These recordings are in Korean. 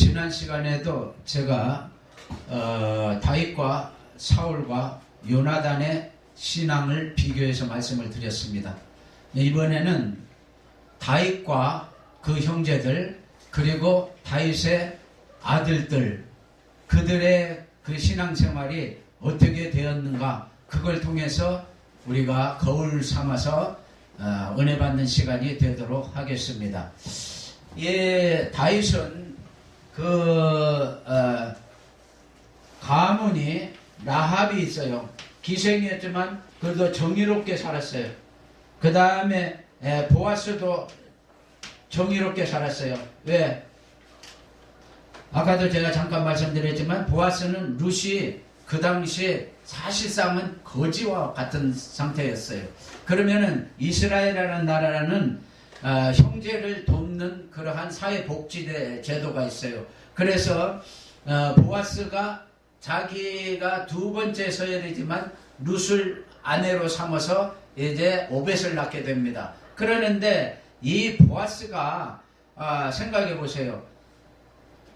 지난 시간에도 제가 다윗과 사울과 요나단의 신앙을 비교해서 말씀을 드렸습니다. 이번에는 다윗과 그 형제들 그리고 다윗의 아들들 그들의 그 신앙생활이 어떻게 되었는가 그걸 통해서 우리가 거울 삼아서 은혜 받는 시간이 되도록 하겠습니다. 예, 다윗은 가문이 라합이 있어요. 기생이었지만 그래도 정의롭게 살았어요. 그 다음에 보아스도 정의롭게 살았어요. 왜? 아까도 제가 잠깐 말씀드렸지만 보아스는 룻이 그 당시 사실상은 거지와 같은 상태였어요. 그러면은 이스라엘이라는 나라는 형제를 돕는 그러한 사회복지 제도가 있어요. 그래서 보아스가 자기가 두 번째 서열이지만 룻을 아내로 삼아서 이제 오벳을 낳게 됩니다. 그러는데 이 보아스가 생각해 보세요.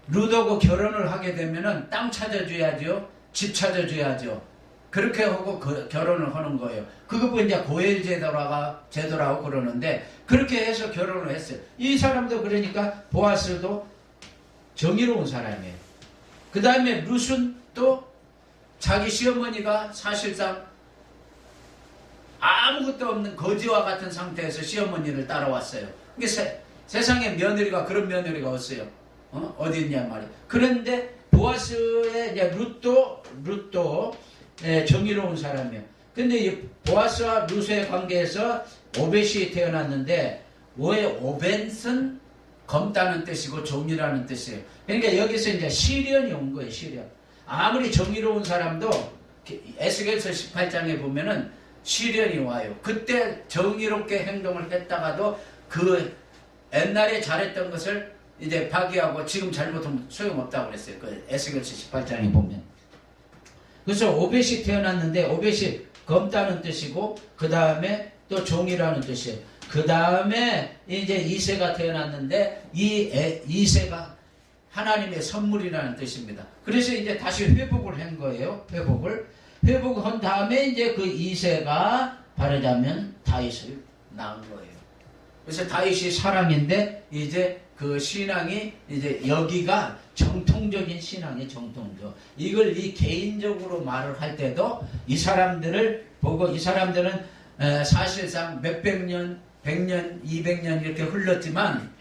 룻하고 결혼을 하게 되면은 땅 찾아줘야죠. 집 찾아줘야죠. 그렇게 하고 결혼을 하는 거예요. 그거 이제 고엘 제도라고 그러는데 그렇게 해서 결혼을 했어요. 이 사람도 그러니까 보아스도 정의로운 사람이에요. 그 다음에 룻은 또 자기 시어머니가 사실상 아무것도 없는 거지와 같은 상태에서 시어머니를 따라왔어요. 세상에 며느리가 그런 며느리가 없어요. 어디 있냐 말이에요. 그런데 보아스의 이제 룻도 정의로운 사람이에요. 근데 이 보아스와 룻의 관계에서 오벳이 태어났는데 왜 오벳은 검다는 뜻이고 종이라는 뜻이에요. 그러니까 여기서 이제 시련이 온 거예요. 시련. 아무리 정의로운 사람도 에스겔서 18장에 보면은 시련이 와요. 그때 정의롭게 행동을 했다가도 그 옛날에 잘했던 것을 이제 파기하고 지금 잘못하면 소용없다고 그랬어요. 그 에스겔서 18장에 보면. 그래서 오벳이 태어났는데 오벳이 검다는 뜻이고 그 다음에 또 종이라는 뜻이에요. 그 다음에 이제 이새가 태어났는데 이새가 하나님의 선물이라는 뜻입니다. 그래서 이제 다시 회복을 한 거예요. 회복한 다음에 이제 그 이새가 말하자면 다윗을 낳은 거예요. 그래서 다윗이 사랑인데 이제 그 신앙이 이제 여기가 정통적인 신앙의 정통적. 이걸 이 개인적으로 말을 할 때도 이 사람들을 보고 이 사람들은 사실상 몇백 년, 100년, 200년 이렇게 흘렀지만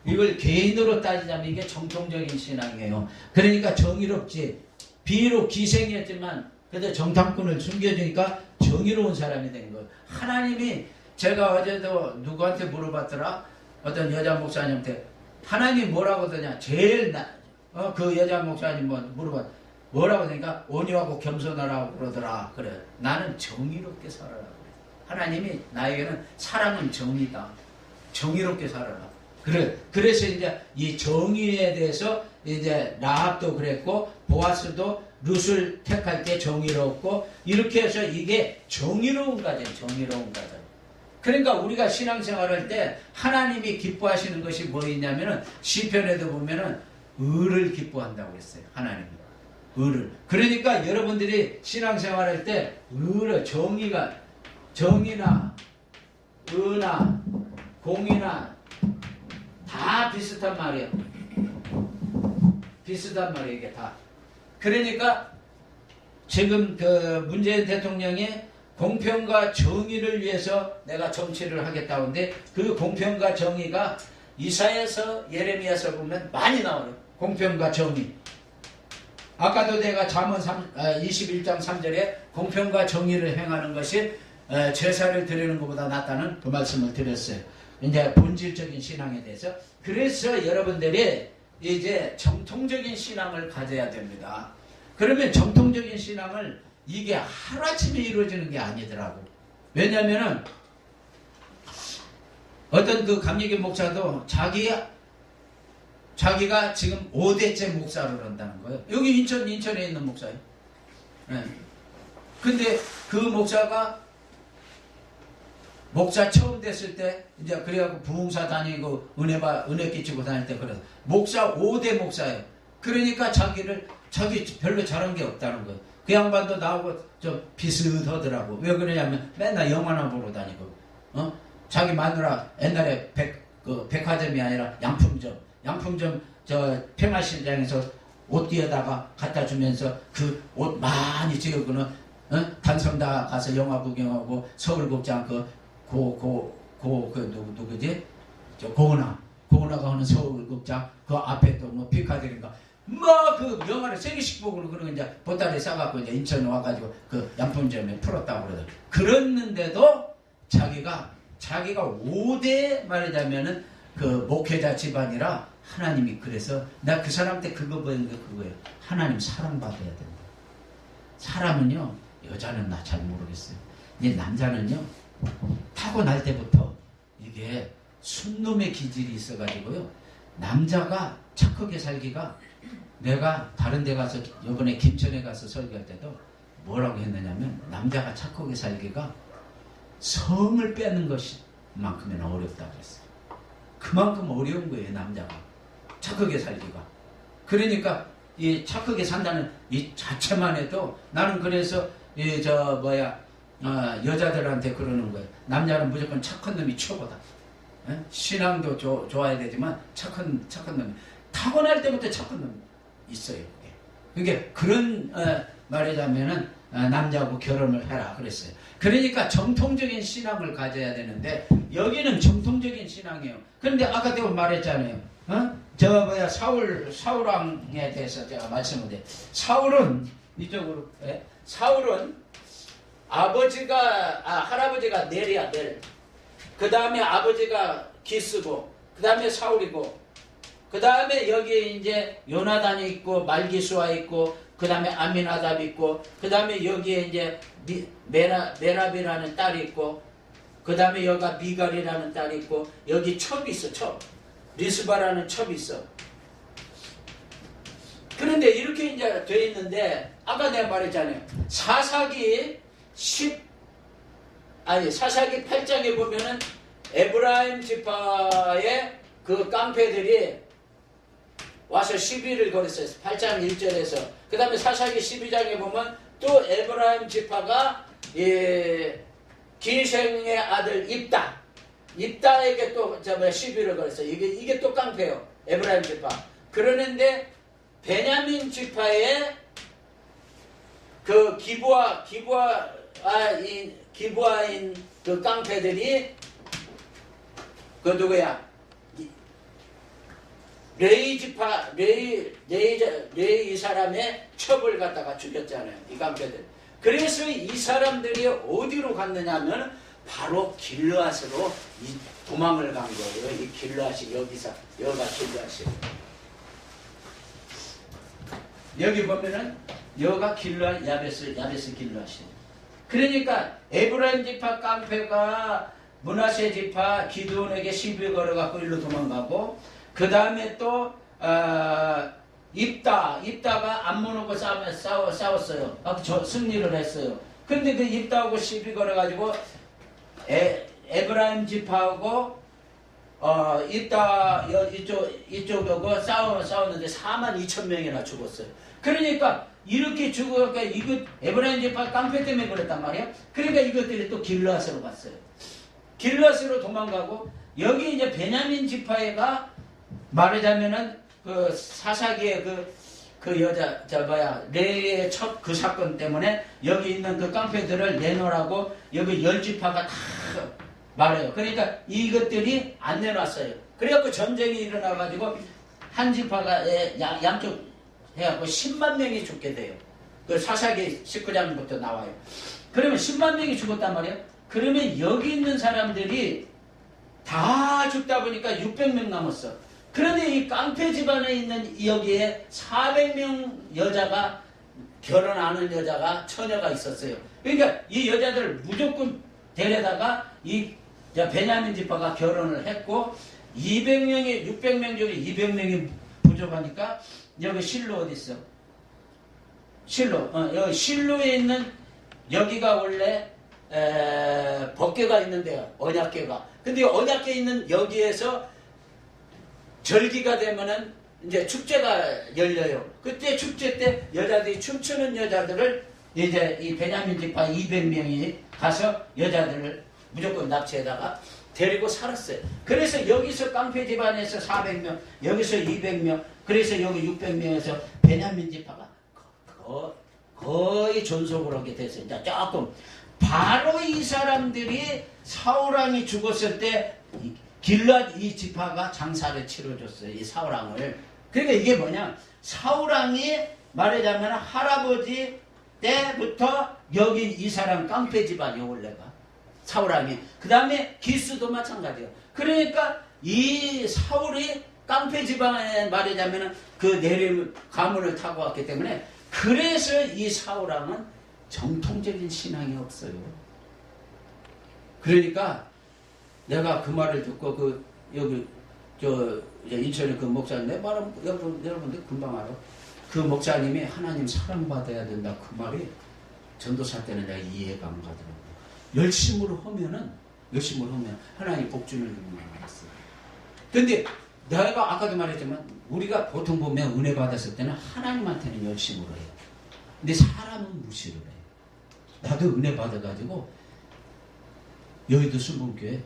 이걸 개인으로 따지자면 이게 정통적인 신앙이에요. 그러니까 정의롭지. 비록 기생이었지만 그래도 정탐꾼을 숨겨주니까 정의로운 사람이 된 거예요. 하나님이 제가 어제도 누구한테 물어봤더라. 어떤 여자 목사님한테 하나님이 뭐라고 하더냐. 제일 그 여자 목사님 물어봤 뭐라고 하니까 온유하고 겸손하라고 그러더라. 그래. 나는 정의롭게 살아라. 그래. 하나님이 나에게는 사랑은 정의다. 정의롭게 살아라. 그래. 그래서 이제 이 정의에 대해서 이제 라합도 그랬고 보아스도 룻을 택할 때 정의롭고 이렇게 해서 이게 정의로운 가정, 정의로운 가정. 그러니까 우리가 신앙생활할 때 하나님이 기뻐하시는 것이 뭐 있냐면은 시편에도 보면은 의를 기뻐한다고 했어요. 하나님이 의를. 그러니까 여러분들이 신앙생활할 때 의를 정의나 의나 공의나 다 비슷한 말이에요. 비슷한 말이에요. 이게 다. 그러니까 지금 그 문재인 대통령이 공평과 정의를 위해서 내가 정치를 하겠다고 하는데 그 공평과 정의가 이사야서 예레미야서 보면 많이 나와요. 공평과 정의. 아까도 내가 잠언 21장 3절에 공평과 정의를 행하는 것이 제사를 드리는 것보다 낫다는 그 말씀을 드렸어요. 이제 본질적인 신앙에 대해서. 그래서 여러분들이 이제 정통적인 신앙을 가져야 됩니다. 그러면 정통적인 신앙을 이게 하루아침에 이루어지는 게 아니더라고. 왜냐면은 어떤 그 감리교 목사도 자기가 지금 5대째 목사를 한다는 거예요. 여기 인천에 있는 목사예요. 네. 근데 그 목사가 목사 처음 됐을 때 이제 그래갖고 부흥사 다니고 은혜 끼치고 다닐 때 그래. 목사 5대 목사예요. 그러니까 자기 별로 잘한 게 없다는 거예요. 그 양반도 나하고 좀 비슷하더라고. 왜 그러냐면 맨날 영화나 보러 다니고, 자기 마누라 옛날에 백화점이 아니라 양품점 저 평화시장에서 옷 뒤에다가 갖다 주면서 그 옷 많이 찍어고는 단성다 가서 영화 구경하고 서울극장 누구지? 저 고은아가 하는 서울극장 그 앞에 또 뭐 피카데리인가 뭐 그 영화를 세 개씩 보고 그러고 이제 보따리 싸갖고 이제 인천 와가지고 그 양품점에 풀었다고 그러더라고. 그랬는데도 자기가 5대 말하자면은 그 목회자 집안이라 하나님이 그래서 나 그 사람한테 그거 보는 게 그거예요. 하나님 사랑받아야 된다. 사람은요, 여자는 나 잘 모르겠어요. 근데 남자는요, 타고날 때부터 이게 순놈의 기질이 있어가지고요, 남자가 착하게 살기가 내가 다른 데 가서 이번에 김천에 가서 설교할 때도 뭐라고 했느냐면 남자가 착하게 살기가 성을 빼는 것만큼이나 어렵다고 했어요. 그만큼 어려운 거예요, 남자가. 착하게 살기가. 그러니까 이 착하게 산다는 이 자체만 해도 나는 그래서 여자들한테 그러는 거예요. 남자는 무조건 착한 놈이 최고다. 에? 신앙도 좋아야 되지만 착한 놈이 타고날 때부터 착한 놈이 있어요. 그게 그런 말하자면은 남자하고 결혼을 해라 그랬어요. 그러니까 정통적인 신앙을 가져야 되는데 여기는 정통적인 신앙이에요. 그런데 아까 내가 말했잖아요. 사울왕에 대해서 제가 말씀을 드려요. 사울은 이쪽으로 사울은 할아버지가 넬이야, 넬. 그 다음에 아버지가 기스고, 그 다음에 사울이고, 그 다음에 여기 이제 요나단이 있고, 말기수아 있고, 그 다음에 아미나답 있고, 그 다음에 여기에 이제 메랍이라는 딸이 있고, 그 다음에 여기가 미갈이라는 딸이 있고, 여기 첩이 있어, 첩. 리스바라는 첩이 있어. 그런데 이렇게 이제 돼 있는데, 아까 내가 말했잖아요. 사사기 8장에 보면은 에브라임 지파의 그 깡패들이 와서 시비를 걸었어요. 8장 1절에서. 그 다음에 사사기 12장에 보면 또 에브라임 지파가 기생의 아들 입다에게 또 시비를 걸었어요. 이게 또 깡패요. 에브라임 지파. 그러는데 베냐민 지파의 그 기부아인 그 깡패들이 그 누구야? 레이 이 사람의 첩을 갖다가 죽였잖아요. 이 깡패들. 그래서 이 사람들이 어디로 갔느냐면 바로 길르앗으로 도망을 간 거예요. 이 길르앗이 여기가 길르앗이에요. 여기 보면은 여기가 길르앗 야베스 길르앗이에요. 그러니까 에브라임 지파 깡패가 므낫세 지파 기드온에게 시비 걸어갖고 일로 도망가고, 그 다음에 또 입다가 암몬하고 싸웠어요. 승리를 했어요. 근데 그 입다하고 시비 걸어가지고 에브라임 지파하고 입다 이쪽하고 싸웠는데 42,000명이나 죽었어요. 그러니까 이렇게 죽으니까 이거 에브라임 지파 깡패 때문에 그랬단 말이야. 그러니까 이것들이 또 길르앗으로 갔어요. 길르앗으로 도망가고, 여기 이제 베냐민 지파가 말하자면은 그 사사기의 그 여자 레이의 첫 그 사건 때문에 여기 있는 그 깡패들을 내놓으라고 여기 10지파가 다 말해요. 그러니까 이것들이 안 내놨어요. 그래갖고 전쟁이 일어나가지고 한 지파가 양쪽 해갖고 10만 명이 죽게 돼요. 그 사사기 19장부터 나와요. 그러면 10만 명이 죽었단 말이에요. 그러면 여기 있는 사람들이 다 죽다 보니까 600명 남았어. 그런데 이 깡패 집안에 있는 여기에 400명 여자가 결혼하는 여자가 처녀가 있었어요. 그러니까 이 여자들을 무조건 데려다가 이 베냐민 지파가 결혼을 했고, 600명 중에 200명이 부족하니까 여기 실로 어디 있어? 여기 실로에 있는 여기가 원래 법궤가 있는데요. 언약궤가. 근데 언약궤 있는 여기에서 절기가 되면은 이제 축제가 열려요. 그때 축제 때 여자들이 춤추는 여자들을 이제 이 베냐민 지파 200명이 가서 여자들을 무조건 납치해다가 데리고 살았어요. 그래서 여기서 깡패 집안에서 400명, 여기서 200명, 그래서 여기 600명에서 베냐민 지파가 거의 존속을 하게 됐어요. 이제 조금 바로 이 사람들이 사울왕이 죽었을 때 길랏 이 지파가 장사를 치러줬어요. 이 사울왕을. 그러니까 이게 뭐냐? 사울왕이 말하자면 할아버지 때부터 여기 이 사람 깡패 집안이 원래가 사울왕이. 그 다음에 기스도 마찬가지예요. 그러니까 이 사울이 깡패 집안에 말하자면 그 내림 가문을 타고 왔기 때문에 그래서 이 사울왕은 정통적인 신앙이 없어요. 그러니까 내가 그 말을 듣고 여기 인천의 그 목사님 내 말은 여러분들 금방 알아. 그 목사님이 하나님 사랑받아야 된다 그 말이 전도사 때는 내가 이해가 안 가더라고. 열심으로 하면 하나님 복 주는 줄만 알았어요. 근데 내가 아까도 말했지만 우리가 보통 보면 은혜 받았을 때는 하나님한테는 열심으로 해요. 근데 사람은 무시를 해요. 나도 은혜 받아가지고 여의도 순복음교회,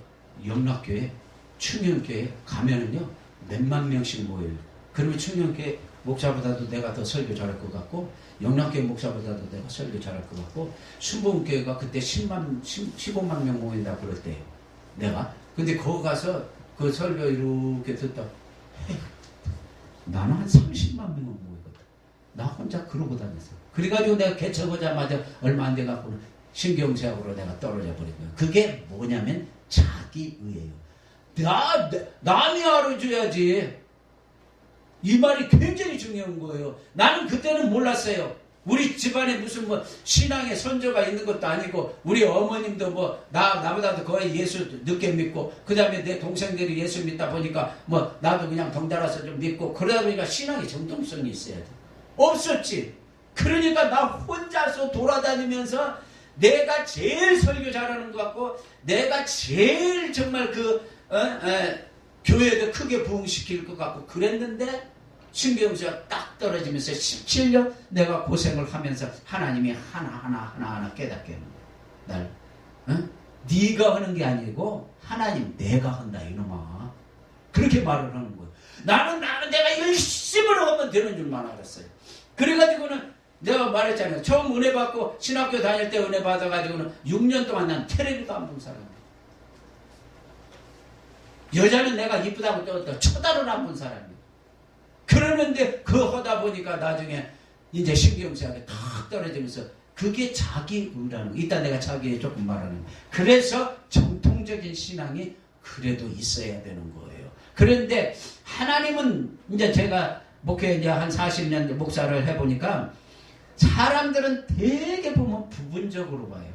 영락교회, 충현교회 가면은요 몇만 명씩 모여요. 그러면 충현교회 목사보다도 내가 더 설교 잘할 것 같고 영락교회 목사보다도 내가 설교 잘할 것 같고 순복음교회가 그때 15만 명 모인다 그럴 때요. 내가. 근데 거기 가서 그 설교 이렇게 듣다 나는 한 30만 명은 모이거든. 나 혼자 그러고 다녔어. 그래가지고 내가 개척하자마자 얼마 안 돼갖고는 신경쇠약으로 내가 떨어져 버린 거예요. 그게 뭐냐면 자기의예요. 남이 알아줘야지. 이 말이 굉장히 중요한 거예요. 나는 그때는 몰랐어요. 우리 집안에 무슨 신앙의 선조가 있는 것도 아니고 우리 어머님도 나보다도 거의 예수 늦게 믿고 그 다음에 내 동생들이 예수 믿다 보니까 나도 그냥 덩달아서 좀 믿고 그러다 보니까 신앙의 정통성이 있어야 돼. 없었지. 그러니까 나 혼자서 돌아다니면서 내가 제일 설교 잘하는 것 같고 내가 제일 정말 교회도 크게 부흥시킬 것 같고 그랬는데 신경쇠가 딱 떨어지면서 17년 내가 고생을 하면서 하나님이 하나하나 깨닫게 하는 거야. 날 네가 하는 게 아니고 하나님 내가 한다 이놈아. 그렇게 말을 하는 거야. 나는 내가 열심으로 하면 되는 줄만 알았어요. 그래가지고는 내가 말했잖아요. 처음 은혜 받고 신학교 다닐 때 은혜 받아가지고는 6년 동안 난 텔레비도 안 본 사람이야. 여자는 내가 이쁘다고 또 쳐다를 안 본 사람이야. 그러는데 그거 하다 보니까 나중에 이제 신경쇠약이 탁 떨어지면서 그게 자기의라는 거. 이따 내가 자기의 조금 말하는 거. 그래서 정통적인 신앙이 그래도 있어야 되는 거예요. 그런데 하나님은 이제 제가 목회 이제 한 40년 목사를 해보니까 사람들은 되게 보면 부분적으로 봐요.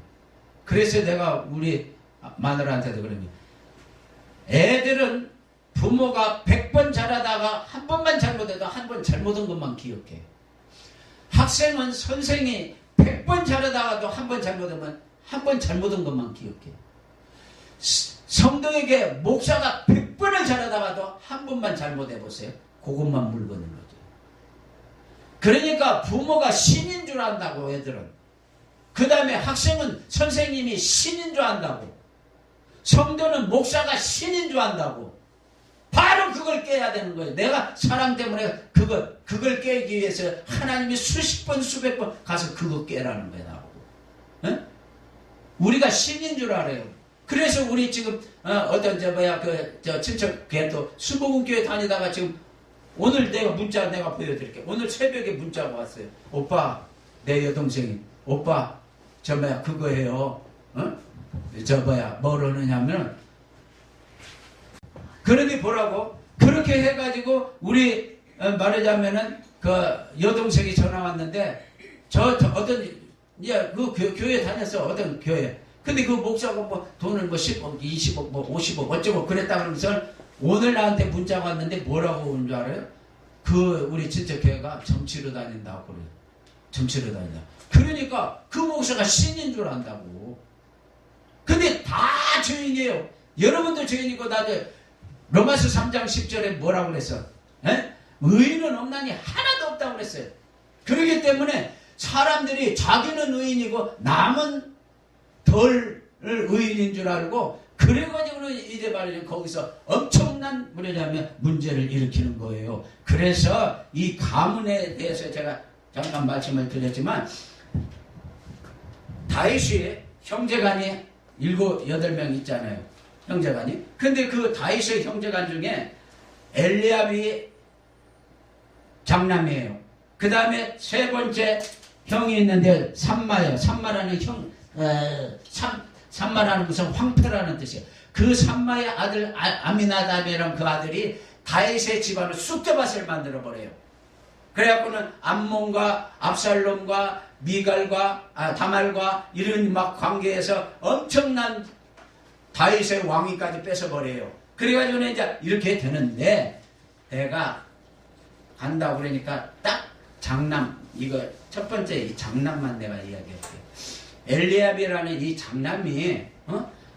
그래서 내가 우리 마누라한테도 그러니 애들은 부모가 100번 잘하다가 한 번만 잘못해도 한 번 잘못한 것만 기억해. 학생은 선생이 100번 잘하다가도 한 번 잘못하면 한 번 잘못한 것만 기억해. 성도에게 목사가 100번을 잘하다가도 한 번만 잘못해보세요. 그것만 물거는 거죠. 그러니까 부모가 신인 줄 안다고 애들은. 그 다음에 학생은 선생님이 신인 줄 안다고. 성도는 목사가 신인 줄 안다고. 바로 그걸 깨야 되는 거예요. 내가 사랑 때문에 그걸 깨기 위해서 하나님이 수십 번 수백 번 가서 그거 깨라는 거예요. 나보고. 에? 우리가 신인 줄 알아요. 그래서 우리 지금 친척 걔도 수복음교회 다니다가 지금 오늘 문자 내가 보여드릴게요. 오늘 새벽에 문자가 왔어요. 오빠 내 여동생이 오빠 그거 해요. 뭘 하느냐면 그러니 보라고 그렇게 해가지고 우리 말하자면은 그 여동생이 전화 왔는데 어떤 그 교회 다녔어. 어떤 교회. 근데 그 목사가 돈을 10억, 20억, 50억 어쩌고 그랬다 그러면서 오늘 나한테 문자가 왔는데 뭐라고 온 줄 알아요? 우리 친척교회가 정치로 다닌다고 그래요. 정치로 다닌다. 그러니까 그 목사가 신인 줄 안다고. 근데 다 죄인이에요. 여러분도 죄인이고 나도 로마서 3장 10절에 뭐라고 그랬어? 에? 의인은 없나니 하나도 없다고 그랬어요. 그렇기 때문에 사람들이 자기는 의인이고 남은 덜 의인인 줄 알고 그래가지고 이제 말이죠. 거기서 엄청난 뭐냐면 문제를 일으키는 거예요. 그래서 이 가문에 대해서 제가 잠깐 말씀을 드렸지만 다윗이 형제간이 7, 8명 있잖아요. 형제간이. 근데 그 다윗의 형제간 중에 엘리압이 장남이에요. 그 다음에 세 번째 형이 있는데 삼마예요. 삼마라는 삼마라는 무슨 황폐라는 뜻이에요. 그 삼마의 아들 아미나답이라는 그 아들이 다윗의 집안을 쑥대밭을 만들어 버려요. 그래갖고는 암몬과 압살롬과 미갈과 다말과 이런 막 관계에서 엄청난 다윗의 왕위까지 뺏어버려요. 그래가지고는 이제 이렇게 되는데 내가 간다고 그러니까 딱 장남, 이거 첫 번째 이 장남만 내가 이야기할게요. 엘리압이라는 이 장남이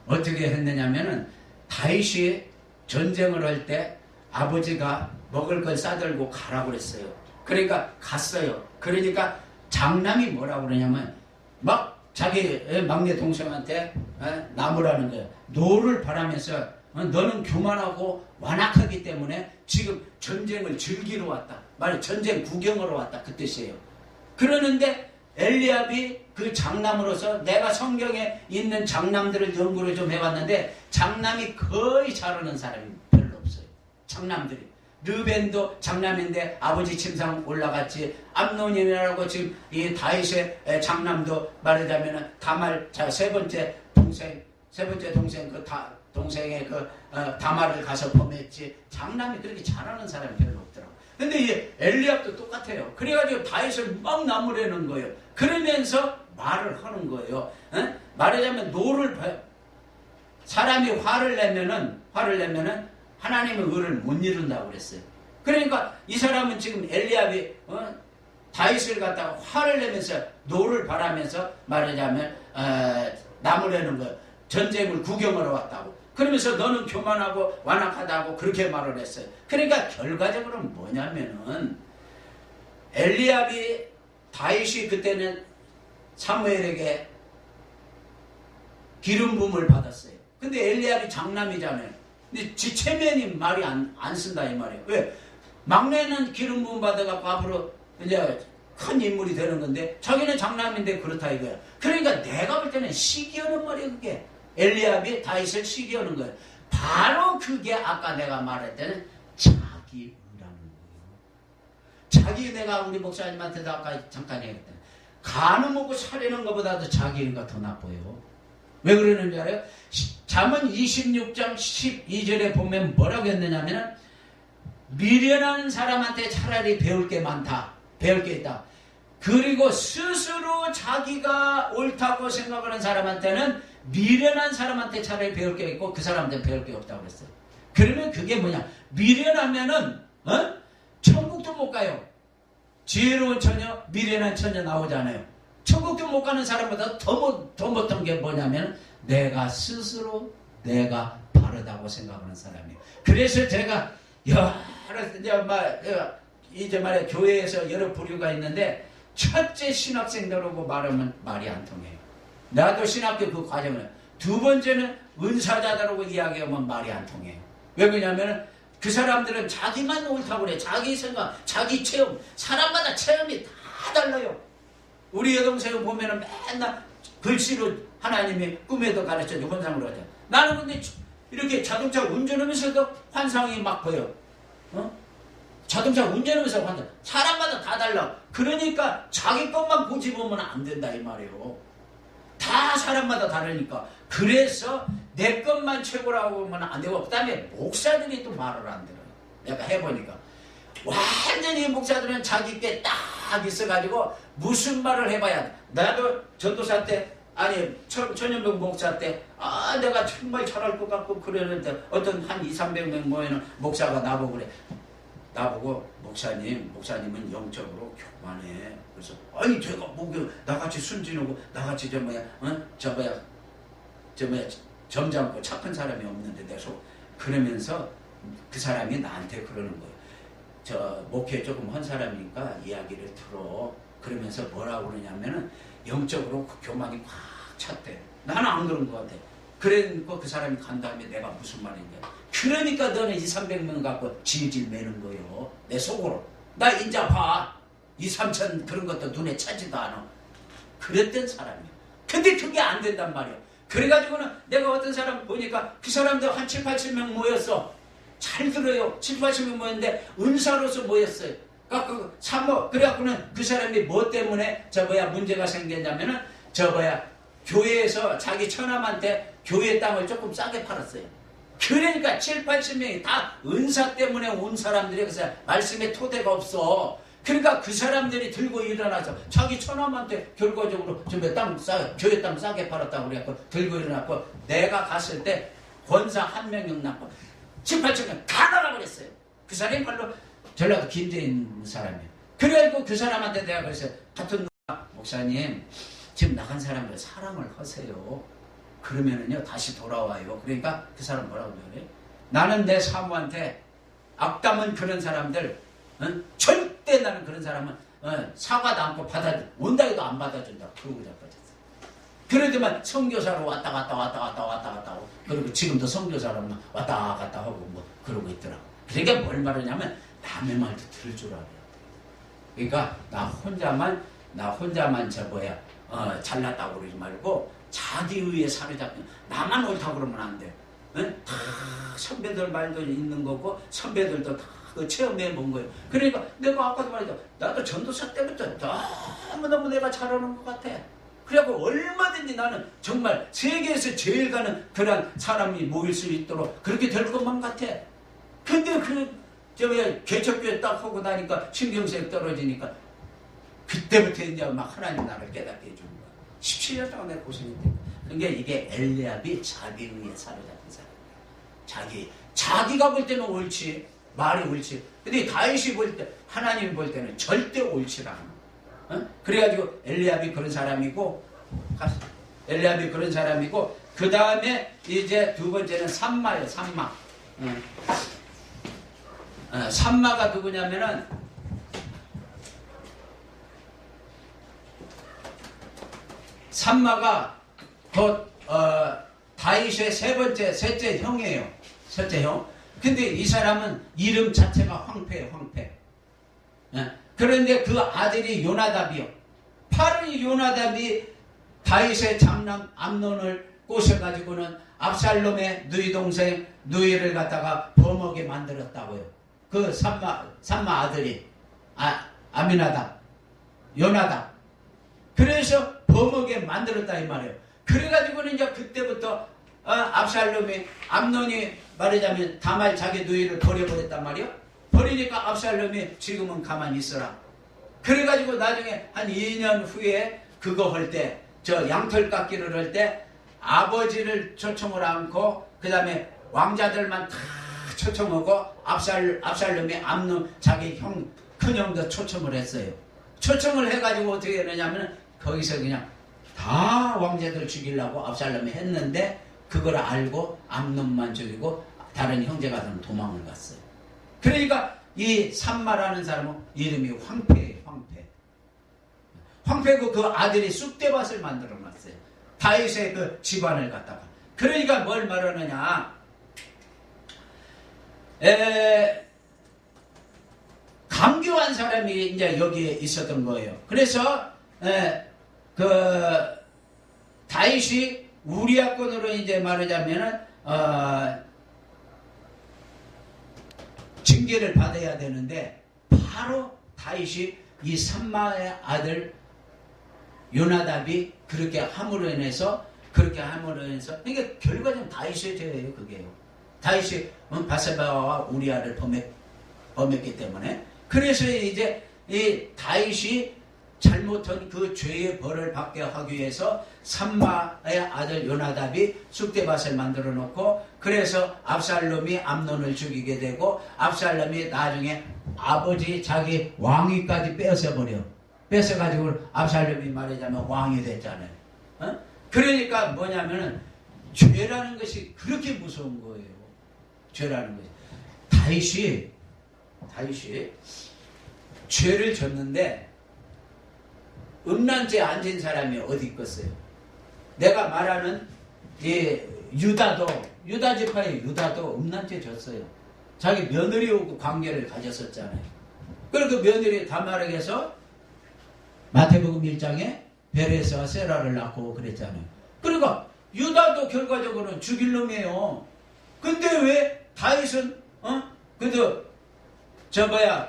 어떻게 했느냐면은 다윗이 전쟁을 할 때 아버지가 먹을 걸 싸들고 가라고 그랬어요. 그러니까 갔어요. 그러니까 장남이 뭐라고 그러냐면 막 자기 막내 동생한테 나무라는 거예요. 노를 바라면서 너는 교만하고 완악하기 때문에 지금 전쟁을 즐기러 왔다. 말이 전쟁 구경으로 왔다. 그 뜻이에요. 그러는데 엘리압이 그 장남으로서 내가 성경에 있는 장남들을 연구를 좀 해봤는데 장남이 거의 잘하는 사람이 별로 없어요. 장남들이. 르벤도 장남인데 아버지 침상 올라갔지. 암논이라고 지금 이 다윗의 장남도 말하자면 다말 세 번째 동생 그 동생의 그 다말을 가서 범했지. 장남이 그렇게 잘하는 사람이 별로 없더라고. 근데 이 엘리압도 똑같아요. 그래가지고 다윗을 막 나무라는 거예요. 그러면서 말을 하는 거예요. 말하자면 사람이 화를 내면은 하나님의 의를 못 이룬다고 그랬어요. 그러니까 이 사람은 지금 엘리압이 다윗을 갖다가 화를 내면서 노를 바라면서 말하자면 나무라는 거예요. 전쟁을 구경하러 왔다고. 그러면서 너는 교만하고 완악하다고 그렇게 말을 했어요. 그러니까 결과적으로는 뭐냐면은 엘리압이 다윗이 그때는 사무엘에게 기름 부음을 받았어요. 근데 엘리압이 장남이잖아요. 근데 지 체면이 말이 안 쓴다 이 말이에요. 왜? 막내는 기름 부음 받아갖고 앞으로 이제 큰 인물이 되는 건데 자기는 장남인데 그렇다 이거야. 그러니까 내가 볼 때는 시기하는 말이에요. 그게 엘리압이 다윗을 시기하는 거예요. 바로 그게 아까 내가 말했던 자기의라는 거예요. 자기 내가 우리 목사님한테도 아까 잠깐 얘기했잖아요. 간을 먹고 살리는 것보다도 자기의가 더 나빠요. 왜 그러는지 알아요? 잠언 26장 12절에 보면 뭐라고 했느냐면 미련한 사람한테 차라리 배울 게 많다. 배울 게 있다. 그리고 스스로 자기가 옳다고 생각하는 사람한테는 미련한 사람한테 차라리 배울 게 있고 그 사람한테 배울 게 없다고 그랬어요. 그러면 그게 뭐냐? 미련하면은 천국도 못 가요. 지혜로운 처녀, 미련한 처녀 나오잖아요. 천국도 못 가는 사람보다 더 못한 게 뭐냐면 내가 스스로 내가 바르다고 생각하는 사람이에요. 그래서 제가 이제 말에 교회에서 여러 부류가 있는데 첫째 신학생들하고 말하면 말이 안 통해요. 나도 신학교 그 과정을. 두 번째는 은사자들하고 이야기하면 말이 안 통해요. 왜 그러냐면 그 사람들은 자기만 옳다고 그래. 자기 생각, 자기 체험. 사람마다 체험이 다 달라요. 우리 여동생을 보면은 맨날 글씨로 하나님이 꿈에도 가르쳐주고 환상으로 하죠. 나는 근데 이렇게 자동차 운전하면서도 환상이 막 보여. 자동차 운전하면서 환상. 사람마다 다 달라. 그러니까 자기 것만 고집으면 안 된다 이 말이에요. 다 사람마다 다르니까. 그래서 내 것만 최고라고 하면 안 되고 그 다음에 목사들이 또 말을 안 들어요. 내가 해보니까. 완전히 목사들은 자기 게 딱 있어가지고 무슨 말을 해봐야 돼. 나도 전도사 때 천연병 목사 때 내가 정말 잘할 것 같고 그러는데 어떤 한 200~300명 모이는 목사가 나보고 그래. 나보고 목사님은 영적으로 교만해. 그래서 아니 제가 나같이 순진하고 나같이 점잖고 착한 사람이 없는데 내가 그러면서 그 사람이 나한테 그러는 거예요. 저 목회 조금 한 사람이니까 이야기를 들어. 그러면서 뭐라고 그러냐면은 영적으로 그 교만이 꽉 찼대. 나는 안 그런 것 같아. 그러니까 그 사람이 간 다음에 내가 무슨 말인가. 그러니까 너는 200~300명 갖고 질질 매는 거요. 내 속으로. 나 인자 봐. 2~3천 그런 것도 눈에 차지도 않아. 그랬던 사람이야. 근데 그게 안 된단 말이야. 그래가지고는 내가 어떤 사람 보니까 그 사람도 한 7~80명 모였어. 잘 들어요. 7~80명 모였는데 은사로서 모였어요. 그러니까 그래갖고는 그 사람이 뭐 때문에 문제가 생겼냐면은 교회에서 자기 처남한테 교회 땅을 조금 싸게 팔았어요. 그러니까 7~80명이 다 은사 때문에 온 사람들이 그래서 말씀에 토대가 없어. 그러니까 그 사람들이 들고 일어나서 자기 처남한테 결과적으로 교회 땅 싸게 팔았다고 그래갖고 들고 일어났고 내가 갔을 때 권사 한 명이 났고 7~80명 다 나가버렸어요. 그 사람이 바로 전라도 김제에 있는 사람이에요. 그래가지고 그 사람한테 내가 그랬어요. 같은 목사님 지금 나간 사람들 사랑을 하세요. 그러면은요 다시 돌아와요. 그러니까 그 사람 뭐라고 그래? 나는 내 사모한테 악담은 그런 사람들 절대 나는 그런 사람은 사과도 않고 온다 해도 안 받아준다. 그러고 자빠졌어. 그러더만 선교사로 왔다 갔다 하고 그리고 지금도 선교사로 왔다 갔다 하고 뭐 그러고 있더라고. 그러니까 뭘 말하냐면 남의 말도 들을 줄 알아요. 그러니까 나 혼자만 잘났다고 그러지 말고 자기의에 사로잡혀 나만 옳다고 그러면 안 돼. 다 선배들 말도 있는 거고 선배들도 다 그 체험해 본 거예요. 그러니까 내가 아까도 말했죠. 나도 전도사 때부터 너무너무 내가 잘하는 것 같아. 그래갖고 얼마든지 나는 정말 세계에서 제일 가는 그런 사람이 모일 수 있도록 그렇게 될 것만 같아. 근데 개척교회 딱 하고 나니까 신경색이 떨어지니까 그때부터 이제 막 하나님 나를 깨닫게 해준 거야. 17년 동안 내가 고생했대. 그러니까 이게 엘리압이 자기의에 사로잡힌 사람이야. 자기가 볼 때는 옳지. 말이 옳지. 근데 다윗이 볼 때, 하나님 볼 때는 절대 옳지 않아. 그래가지고 엘리압이 그런 사람이고, 그 다음에 이제 두 번째는 삼마예요. 삼마가 누구냐면은 삼마가 곧 다윗의 셋째 형이에요. 셋째 형. 근데 이 사람은 이름 자체가 황폐예요. 황폐. 그런데 그 아들이 요나답이요. 바로 이 요나답이 다윗의 장남 암논을 꼬셔가지고는 압살롬의 누이 동생 누이를 갖다가 범하게 만들었다고요. 그 삼마 아들이 아미나답, 요나답. 그래서 범하게 만들었다 이 말이에요. 그래가지고는 이제 그때부터 압살롬이 암논이 말하자면 다말 자기 누이를 버려버렸단 말이요. 버리니까 압살롬이 지금은 가만히 있어라. 그래가지고 나중에 한 2년 후에 그거 할 때 양털 깎기를 할 때 아버지를 초청을 않고 그 다음에 왕자들만 다 초청하고 압살롬이 암논 자기 큰형도 초청을 했어요. 초청을 해가지고 어떻게 했느냐면 거기서 그냥 다 왕자들 죽이려고 압살롬이 했는데 그걸 알고 암논만 죽이고 다른 형제가들은 도망을 갔어요. 그러니까 이 삼마라는 사람은 이름이 황폐예요. 황폐고 그 아들이 쑥대밭을 만들어놨어요. 다윗의 그 집안을 갖다가. 그러니까 뭘 말하느냐. 강교한 사람이 이제 여기에 있었던 거예요. 그래서 그 다윗이 우리아권으로 이제 말하자면은 징계를 받아야 되는데 바로 다윗이 이 삼마의 아들 요나답이 그렇게 함으로 인해서 그러니까 결과적으로 다윗의 죄예요. 그게요. 다윗이 바세바와 우리아를 범했기 때문에 그래서 이제 이 다윗이 잘못한 그 죄의 벌을 받게 하기 위해서 삼마의 아들 요나답이 쑥대밭을 만들어 놓고 그래서 압살롬이 암논을 죽이게 되고 압살롬이 나중에 아버지 자기 왕위까지 뺏어가지고 압살롬이 말하자면 왕이 됐잖아요. 그러니까 뭐냐면은 죄라는 것이 그렇게 무서운 거예요. 죄라는 것이. 다윗이 다윗이 죄를 졌는데 음란죄에 앉은 사람이 어디 있겠어요? 내가 말하는 이 유다 지파의 유다도 음란죄 졌어요. 자기 며느리하고 관계를 가졌었잖아요. 그리고 그 며느리 다말에게서 마태복음 1장에 베레스와 세라를 낳고 그랬잖아요. 그러니까 유다도 결과적으로는 죽일 놈이에요. 근데 왜 다윗은 근데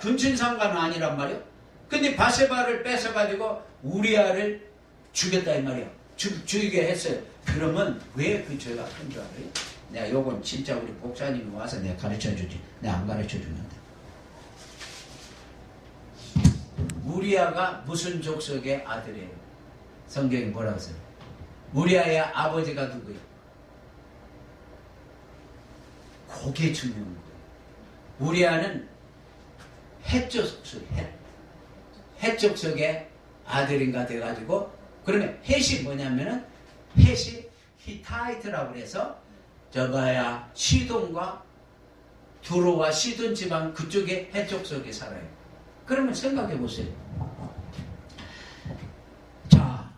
근친상간은 아니란 말이에요. 근데 바세바를 뺏어가지고 우리아를 죽였다 이 말이에요. 죽이게 했어요. 그러면 왜 그 죄가 큰 줄 알아요? 내가 요건 진짜 우리 목사님이 와서 내가 가르쳐주지. 내가 안 가르쳐주는데. 우리아가 무슨 족속의 아들이에요? 성경이 뭐라고 써요? 우리아의 아버지가 누구예요? 그게 중요한 거예요. 우리아는 헷 족속의 아들인가 돼가지고, 그러면 헷이 뭐냐면은 헷이 히타이트라고 그래서 시돈과 두로와 시돈 지방 그쪽에 헷 족속에 살아요. 그러면 생각해 보세요. 자,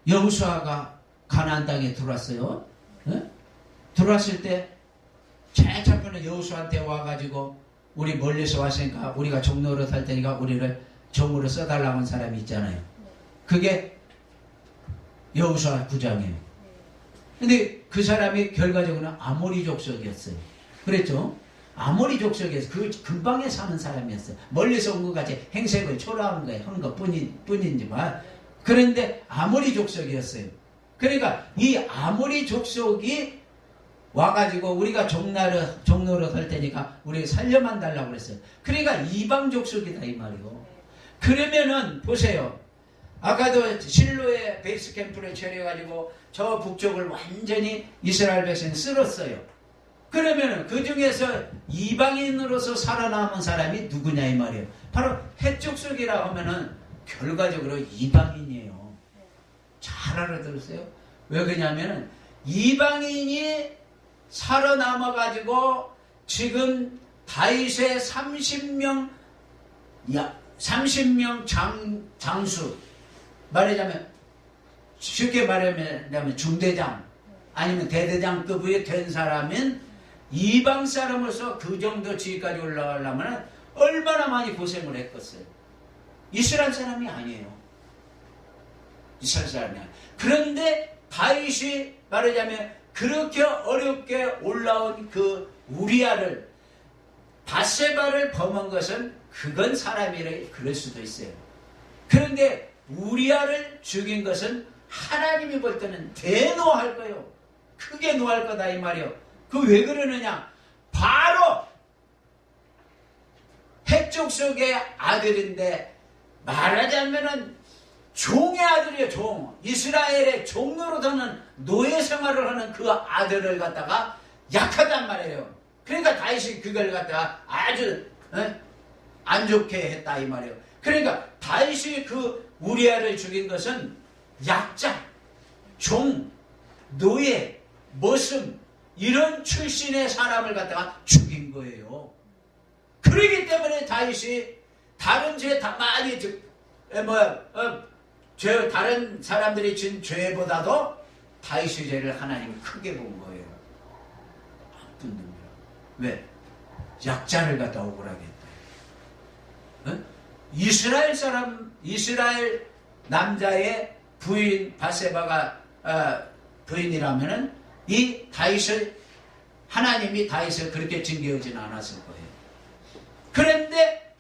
여호수아가 가나안 땅에 들어왔어요. 네? 들어왔을 때 제일 첫 번째 여호수아한테 와가지고 우리 멀리서 왔으니까 우리가 종로로 살 테니까 우리를 종으로 써달라고 한 사람이 있잖아요. 그게 여호수아 9장이에요. 근데 그 사람이 결과적으로는 아모리 족속이었어요. 그랬죠? 아모리 족속에서 그 근방에 사는 사람이었어요. 멀리서 온 것 같이 행색을 초라한 거에 한 것 뿐이지만, 그런데 아모리 족속이었어요. 그러니까 이 아모리 족속이 와가지고 우리가 종로로 살 테니까 우리 살려만 달라고 그랬어요. 그러니까 이방 족속이다 이 말이요. 그러면은 보세요. 아까도 실로의 베이스 캠프를 차려가지고 저 북쪽을 완전히 이스라엘 백성이 쓸었어요. 그러면은 그 중에서 이방인으로서 살아남은 사람이 누구냐 이 말이에요. 바로 헷 족속이라 하면은 결과적으로 이방인이에요. 잘 알아들으세요. 왜 그러냐면은 이방인이 살아남아가지고 지금 다윗의 30명 장수, 말하자면 쉽게 말하면 중대장 아니면 대대장급이 된 사람은 이방 사람으로서 그 정도 지위까지 올라가려면 얼마나 많이 고생을 했겠어요. 이스라엘 사람이 아니에요. 이스라엘 사람이 아니에요. 그런데 다윗이 말하자면 그렇게 어렵게 올라온 그 우리아를 바세바를 범한 것은 그건 사람이래 그럴 수도 있어요. 그런데 우리아를 죽인 것은 하나님이 볼 때는 대노할 거예요. 크게 노할 거다 이 말이요. 그 왜 그러느냐? 바로 헷 족속의 아들인데 말하자면은 종의 아들이에요. 종. 이스라엘의 종로로 더는 노예 생활을 하는 그 아들을 갖다가 약하단 말이에요. 그러니까 다윗이 그걸 갖다가 아주 안 좋게 했다 이 말이에요. 그러니까 다윗이 그 우리아를 죽인 것은 약자, 종, 노예, 머슴 이런 출신의 사람을 갖다가 죽인 거예요. 그러기 때문에 다윗이 다른 죄 많이 다른 사람들이 진 죄보다도 다윗의 죄를 하나님이 크게 본 거예요. 나쁜 놈이라. 왜? 약자를 갖다 억울하게 했다. 이스라엘 남자의 부인 바세바가 부인이라면은 이 다윗을 하나님이 다윗을 그렇게 징계하지는 않았을 거예요. 그런데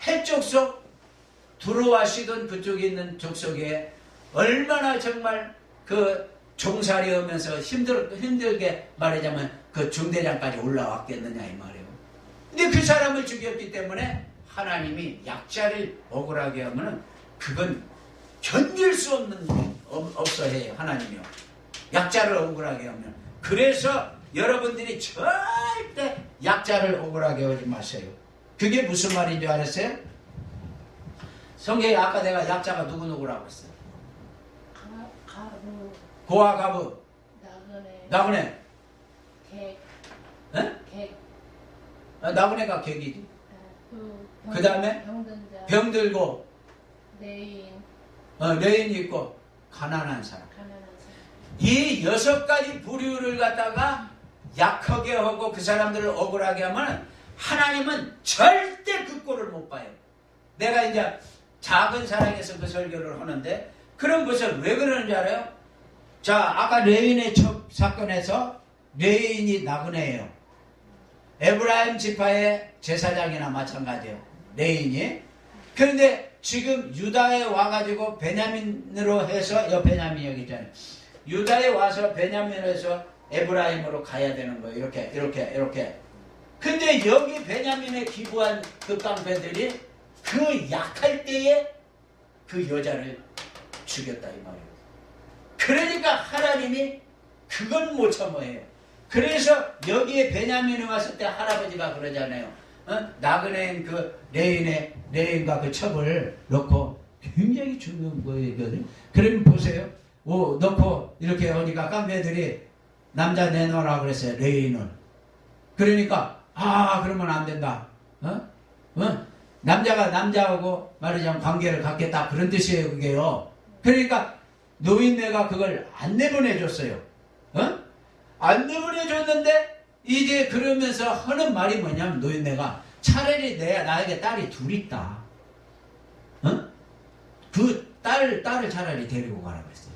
헷 족속 두로와 시돈 그쪽에 있는 족속에 얼마나 정말 그 종살이 하면서 힘들게 말하자면 그 중대장까지 올라왔겠느냐 이 말이에요. 근데 그 사람을 죽였기 때문에 하나님이 약자를 억울하게 하면은 그건 견딜 수 없어 해요. 하나님이요. 약자를 억울하게 하면. 그래서 여러분들이 절대 약자를 억울하게 하지 마세요. 그게 무슨 말인 줄 알았어요? 성경에 아까 내가 약자가 누구라고 했어요? 고아 가부 나그네 객 나그네가 객이지. 그 그 다음에 병든자, 병들고 레인, 레인이 있고 가난한 사람. 가난한 사람. 이 6가지 부류를 갖다가 약하게 하고 그 사람들을 억울하게 하면 하나님은 절대 그 꼴을 못 봐요. 내가 이제 작은 사랑에서 그 설교를 하는데 그런 것을 왜 그러는지 알아요? 자, 아까 레인의 첩 사건에서 레인이 나그네예요. 에브라임 지파의 제사장이나 마찬가지예요. 레인이. 그런데 지금 유다에 와가지고 베냐민으로 해서 베냐민 여기 있잖아요. 유다에 와서 베냐민에서 에브라임으로 가야 되는 거예요. 이렇게. 근데 여기 베냐민에 기부한 그 깡패들이 그 약할 때에 그 여자를 죽였다 이 말이에요. 그러니까 하나님이 그건 못 참아해요. 그래서 여기에 베냐민이 왔을 때 할아버지가 그러잖아요. 나그네인 그 레인과 그 첩을 넣고 굉장히 중요한 거거든요. 그러면 보세요. 넣고 이렇게 하니까 깡패들이 남자 내놓으라 그랬어요. 레인을. 그러니까 그러면 안 된다. 남자가 남자하고 말하자면 관계를 갖겠다 그런 뜻이에요. 그게요. 그러니까 노인네가 그걸 안 내보내줬어요. 안 내보내줬는데 이제 그러면서 하는 말이 뭐냐면 노인네가 차라리 나에게 딸이 둘 있다. 그 딸을 차라리 데리고 가라고 했어요.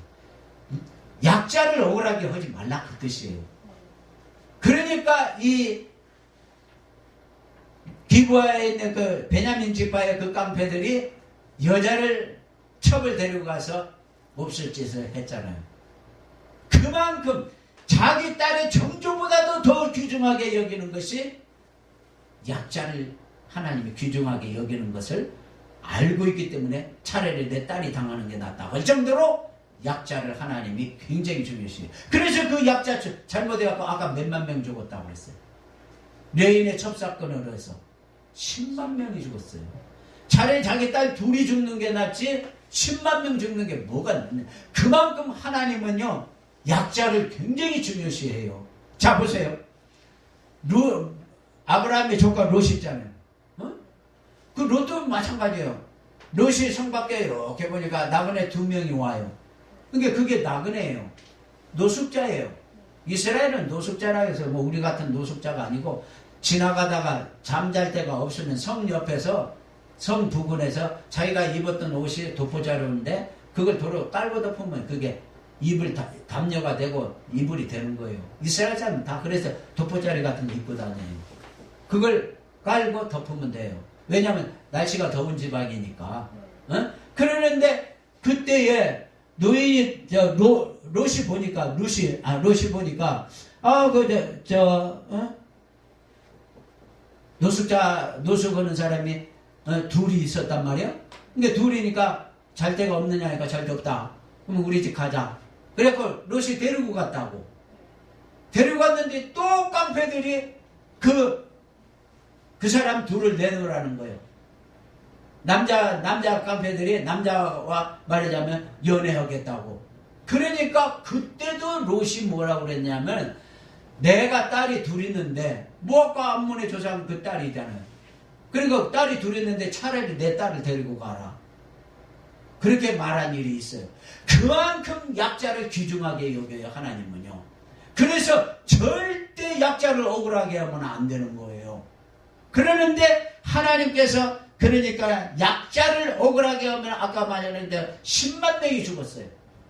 약자를 억울하게 하지 말라 그 뜻이에요. 그러니까 이 기부하에 있는 그 베냐민 지파의 그 깡패들이 여자를 첩을 데리고 가서 몹쓸 짓을 했잖아요. 그만큼 자기 딸의 정조보다도 더 귀중하게 여기는 것이 약자를 하나님이 귀중하게 여기는 것을 알고 있기 때문에 차라리 내 딸이 당하는 게 낫다 할 정도로 약자를 하나님이 굉장히 중요시해요. 그래서 그 약자 잘못해갖고 아까 몇만 명 죽었다고 그랬어요. 레인의 첩사건으로 해서 10만 명이 죽었어요. 차라리 자기 딸 둘이 죽는 게 낫지 10만 명 죽는 게 뭐가 낫냐. 그만큼 하나님은요 약자를 굉장히 중요시해요. 자 보세요. 아브라함의 조카 롯이 있잖아요. 그 롯도 마찬가지예요. 롯이 성 밖에 이렇게 보니까 나그네 2명이 와요. 그러니까 그게 나그네예요. 노숙자예요. 이스라엘은 노숙자라 해서 뭐 우리 같은 노숙자가 아니고 지나가다가 잠잘 데가 없으면 성 옆에서 성 부근에서 자기가 입었던 옷이 도포자루인데 그걸 도로 깔고 덮으면 그게 이불 담요가 되고 이불이 되는 거예요. 이스라엘 사람은 다 그래서 도포자루 같은 거 입고 다녀요. 그걸 깔고 덮으면 돼요. 왜냐하면 날씨가 더운 지방이니까. 그러는데 그때에 노인이 롯이 보니까 노숙하는 사람이 둘이 있었단 말이야. 그러니까 둘이니까 잘 데가 없느냐 하니까 잘 데 없다. 그러면 우리 집 가자. 그래갖고 롯이 데리고 갔다고. 데리고 갔는데 또 깡패들이 그 사람 둘을 내놓으라는 거예요. 남자 깡패들이 남자와 말하자면 연애하겠다고. 그러니까 그때도 롯이 뭐라고 그랬냐면 내가 딸이 둘 있는데 아까 암몬의 조상 그 딸이잖아요. 그러니까 딸이 둘 있는데 차라리 내 딸을 데리고 가라. 그렇게 말한 일이 있어요. 그만큼 약자를 귀중하게 여겨요 하나님은요. 그래서 절대 약자를 억울하게 하면 안 되는 거예요. 그러는데 하나님께서 그러니까 약자를 억울하게 하면 아까 말했는데 10만 명이 죽었어요.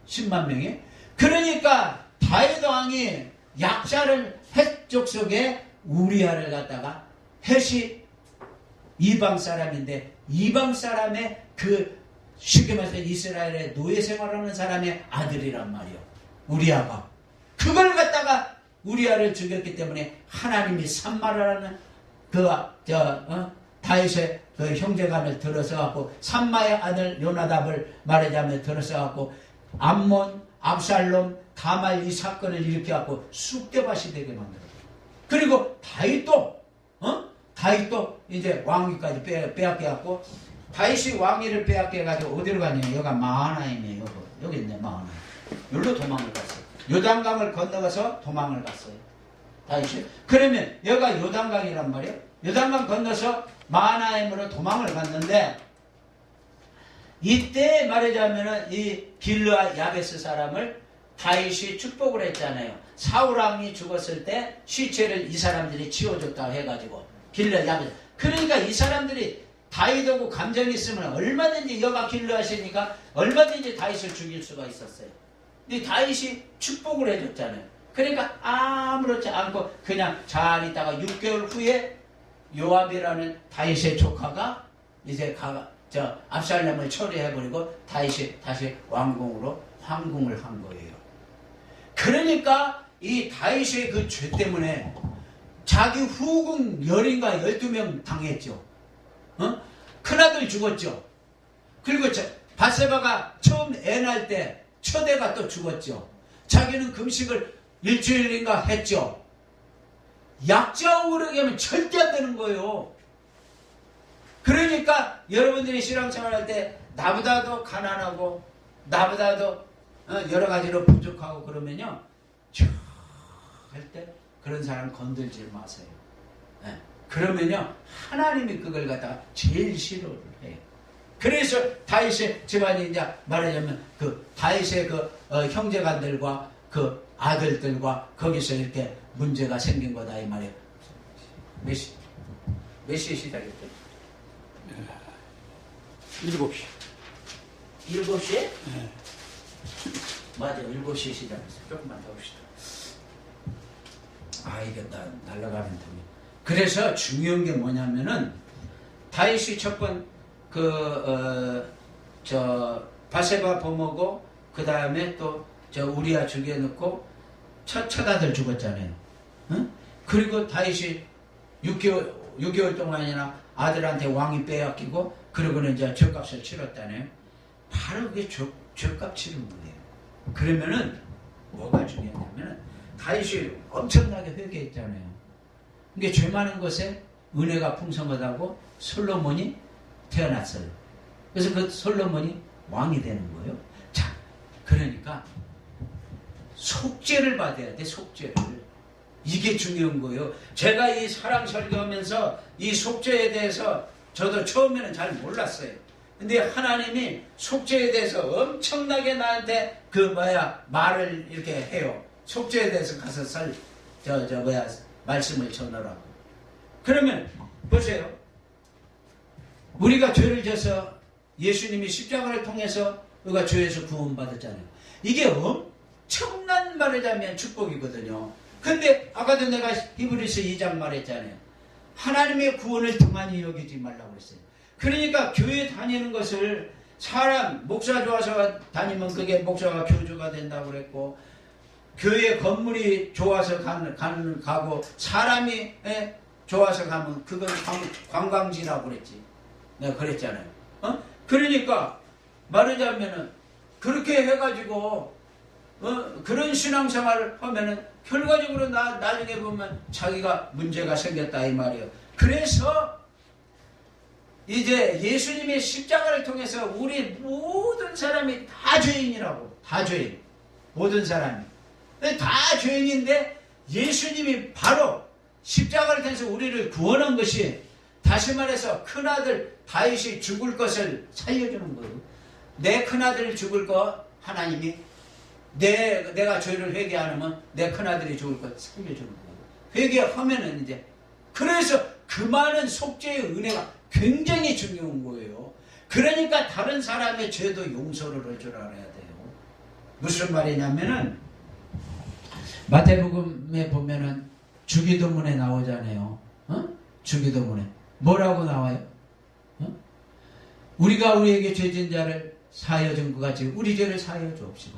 10만 명이. 그러니까 다윗 왕이 약자를 헷 족속에 우리아를 갖다가 헷이 이방 사람인데 이방 사람의 쉽게 말해서 이스라엘의 노예 생활하는 사람의 아들이란 말이에요. 우리아가. 그걸 갖다가 우리아를 죽였기 때문에 하나님이 산마라는 다윗의 그 형제간을 들어서 갖고 산마의 아들 요나답을 말하자면 들어서 갖고 암몬, 압살롬, 다말 이 사건을 일으켜 갖고 쑥대밭이 되게 만들었어요. 그리고 다윗도 이제 왕위까지 빼앗겨 갖고 다윗이 왕위를 빼앗겨 가지고 어디로 가냐? 여기가 마하나임이에요. 여기 있네 마하나임. 여기로 도망을 갔어요. 요단강을 건너가서 도망을 갔어요. 다윗이. 그러면 여기가 요단강이란 말이에요. 요단강 건너서 마하나임으로 도망을 갔는데 이때 말하자면은 이 길르아 야베스 사람을 다윗이 축복을 했잖아요. 사울왕이 죽었을 때 시체를 이 사람들이 치워줬다 해가지고 길르아 야베스. 그러니까 이 사람들이 다윗하고 감정이 있으면 얼마든지 여가 길르아시니까 얼마든지 다윗을 죽일 수가 있었어요. 근데 다윗이 축복을 해줬잖아요. 그러니까 아무렇지 않고 그냥 잘 있다가 6개월 후에 요압이라는 다윗의 조카가 이제 압살롬을 처리해버리고 다윗이 다시 왕궁으로 황궁을 한 거예요. 그러니까 이 다윗의 그 죄 때문에 자기 후궁 10인가 12명 당했죠. 큰아들 죽었죠. 그리고 바세바가 처음 애 낳을 때 첫애가 또 죽었죠. 자기는 금식을 일주일인가 했죠. 약자옥으로 하면 절대 안 되는 거예요. 그러니까 여러분들이 신앙생활할 때 나보다도 가난하고 나보다도 여러 가지로 부족하고 그러면요 할 때 그런 사람 건들지 마세요. 네. 그러면요 하나님이 그걸 갖다가 제일 싫어를 해요. 그래서 다윗의 집안이 이제 말하자면 그 다윗의 그 형제간들과 그 아들들과 거기서 이렇게 문제가 생긴 거다 이 말이에요. 몇 시에 시작했죠? 7시. 7시에? 네. 맞아요. 7시에 시작했어요. 조금만 더 봅시다. 이게 날아가는 틈이. 그래서 중요한 게 뭐냐면은 다윗이 첫번 바세바 범하고 그 다음에 또 우리아 죽여놓고 첫 아들 죽었잖아요. 응? 그리고 다윗이 6개월 동안이나 아들한테 왕이 빼앗기고 그러고는 이제 죗값을 치렀다네요. 바로 그게 죗값 치른 거예요. 그러면은 뭐가 중요하냐면은 다윗이 엄청나게 회개했잖아요. 이게 죄 많은 것에 은혜가 풍성하다고 솔로몬이 태어났어요. 그래서 그 솔로몬이 왕이 되는 거예요. 자, 그러니까 속죄를 받아야 돼. 속죄를. 이게 중요한 거예요. 제가 이 사랑 설교하면서 이 속죄에 대해서 저도 처음에는 잘 몰랐어요. 근데 하나님이 속죄에 대해서 엄청나게 나한테 말을 이렇게 해요. 속죄에 대해서 가서 말씀을 전하라고. 그러면 보세요. 우리가 죄를 져서 예수님이 십자가를 통해서 우리가 죄에서 구원받았잖아요. 이게 엄청난 말하자면 축복이거든요. 근데 아까도 내가 히브리서 2장 말했잖아요. 하나님의 구원을 등한히 여기지 말라고 했어요. 그러니까 교회 다니는 것을 사람 목사 좋아서 다니면 그게 목사가 교주가 된다고 그랬고, 교회 건물이 좋아서 가고 사람이 좋아서 가면 그건 관광지라고 그랬지. 내가 그랬잖아요. 그러니까 말하자면은 그렇게 해가지고 그런 신앙생활을 하면은 결과적으로 나중에 보면 자기가 문제가 생겼다 이 말이에요. 그래서 이제 예수님의 십자가를 통해서 우리 모든 사람이 다 죄인이라고. 다 죄인. 모든 사람이. 다 죄인인데 예수님이 바로 십자가를 통해서 우리를 구원한 것이, 다시 말해서 큰아들 다윗이 죽을 것을 살려주는 거예요. 내 큰아들이 죽을 거 하나님이 내가 죄를 회개 안 하면 내 큰아들이 죽을 것 살려주는 거예요. 회개하면은 이제, 그래서 그 많은 속죄의 은혜가 굉장히 중요한 거예요. 그러니까 다른 사람의 죄도 용서를 할 줄 알아야 돼요. 무슨 말이냐면은 마태복음에 보면은 주기도문에 나오잖아요. 주기도문에 뭐라고 나와요? 우리가 우리에게 죄진 자를 사하여 준 것 같이 우리 죄를 사하여 주옵시고.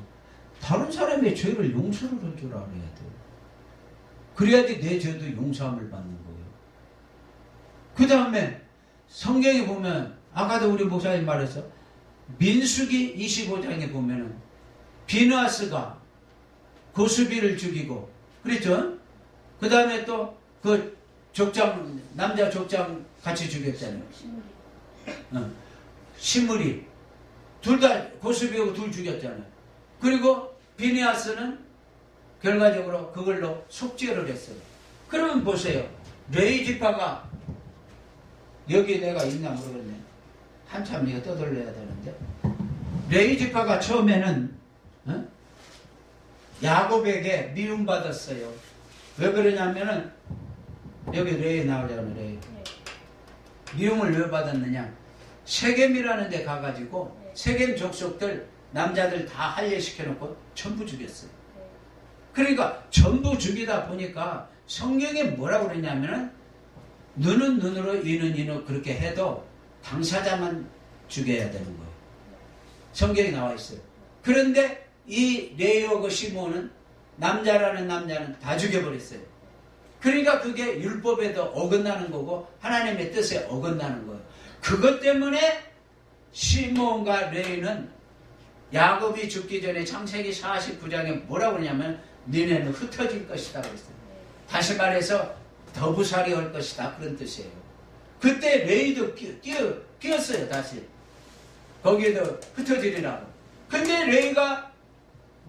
다른 사람의 죄를 용서를 할 줄 알아야 돼요. 그래야지 내 죄도 용서함을 받는 거예요. 그 다음에 성경에 보면 아까도 우리 목사님 말했어. 민수기 25장에 보면은 비느하스가 고수비를 죽이고 그랬죠. 그 다음에 또 그 남자 족장 같이 죽였잖아요. 시므리 둘 다 고수비하고 둘 죽였잖아요. 그리고 비느하스는 결과적으로 그걸로 속죄를 했어요. 그러면 보세요. 레위 지파가 여기 내가 있나 모르겠네. 한참 이거 떠돌려야 되는데. 레위 지파가 처음에는 야곱에게 미움받았어요. 왜 그러냐면은 여기 레위 나오잖아요. 레위. 미움을 왜 받았느냐? 세겜이라는 데 가가지고 세겜 족속들 남자들 다 할례시켜놓고 전부 죽였어요. 그러니까 전부 죽이다 보니까 성경에 뭐라고 그러냐면은 눈은 눈으로 이는 이는 그렇게 해도 당사자만 죽여야 되는 거예요. 성경에 나와 있어요. 그런데 이 레위하고 시므온은 남자라는 남자는 다 죽여버렸어요. 그러니까 그게 율법에도 어긋나는 거고 하나님의 뜻에 어긋나는 거예요. 그것 때문에 시므온과 레위는 야곱이 죽기 전에 창세기 49장에 뭐라고 그러냐면 너네는 흩어질 것이다 그랬어요. 다시 말해서 더부살이 올 것이다 그런 뜻이에요. 그때 레위도 끼었어요. 다시 거기에도 흩어지리라고. 근데 레위가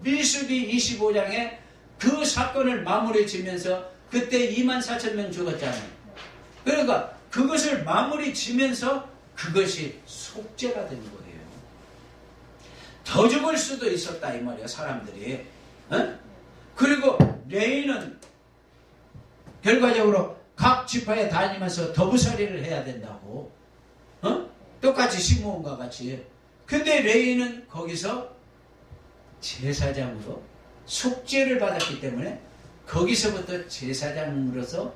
민수기 25장에 그 사건을 마무리 지면서 그때 24,000명 죽었잖아요. 그러니까 그것을 마무리 지면서 그것이 속죄가 된 거예요. 더 죽을 수도 있었다 이 말이야 사람들이. 그리고 레위는 결과적으로 각 지파에 다니면서 더부살이를 해야 된다고. 똑같이 시므온과 같이. 근데 레위는 거기서 제사장으로 속죄를 받았기 때문에 거기서부터 제사장으로서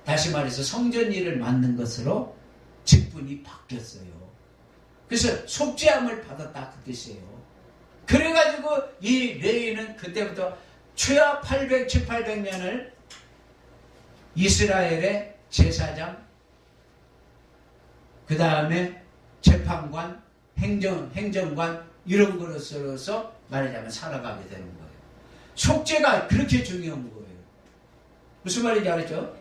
다시 말해서 성전 일을 맡는 것으로 직분이 바뀌었어요. 그래서 속죄함을 받았다 그 뜻이에요. 그래가지고 이 레위는 그때부터 최하 700년을 이스라엘의 제사장, 그 다음에 재판관, 행정관 이런 것으로서 말하자면 살아가게 되는 거예요. 속죄가 그렇게 중요한 거예요. 무슨 말인지 알았죠?